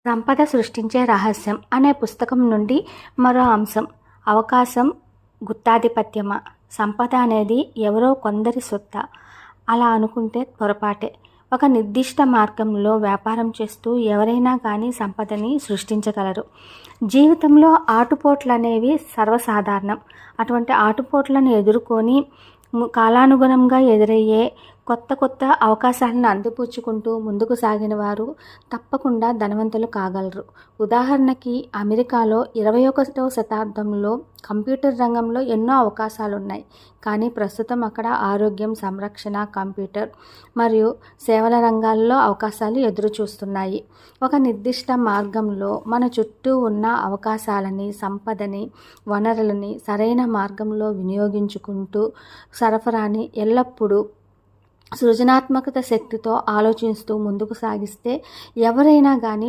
సంపద సృష్టించే రహస్యం అనే పుస్తకం నుండి మరో అంశం. అవకాశం గుత్తాధిపత్యమా? సంపద అనేది ఎవరో కొందరి సొత్తా? అలా అనుకుంటే పొరపాటే. ఒక నిర్దిష్ట మార్గంలో వ్యాపారం చేస్తూ ఎవరైనా కానీ సంపదని సృష్టించగలరు. జీవితంలో ఆటుపోట్లనేవి సర్వసాధారణం. అటువంటి ఆటుపోట్లను ఎదుర్కొని కాలానుగుణంగా ఎదురయ్యే కొత్త అవకాశాలను అందిపుచ్చుకుంటూ ముందుకు సాగిన వారు తప్పకుండా ధనవంతులు కాగలరు. ఉదాహరణకి అమెరికాలో 21వ శతాబ్దంలో కంప్యూటర్ రంగంలో ఎన్నో అవకాశాలున్నాయి. కానీ ప్రస్తుతం అక్కడ ఆరోగ్యం, సంరక్షణ, కంప్యూటర్ మరియు సేవల రంగాల్లో అవకాశాలు ఎదురుచూస్తున్నాయి. ఒక నిర్దిష్ట మార్గంలో మన చుట్టూ ఉన్న అవకాశాలని, సంపదని, వనరులని సరైన మార్గంలో వినియోగించుకుంటూ సరఫరాని ఎల్లప్పుడూ సృజనాత్మకత శక్తితో ఆలోచిస్తూ ముందుకు సాగిస్తే ఎవరైనా కానీ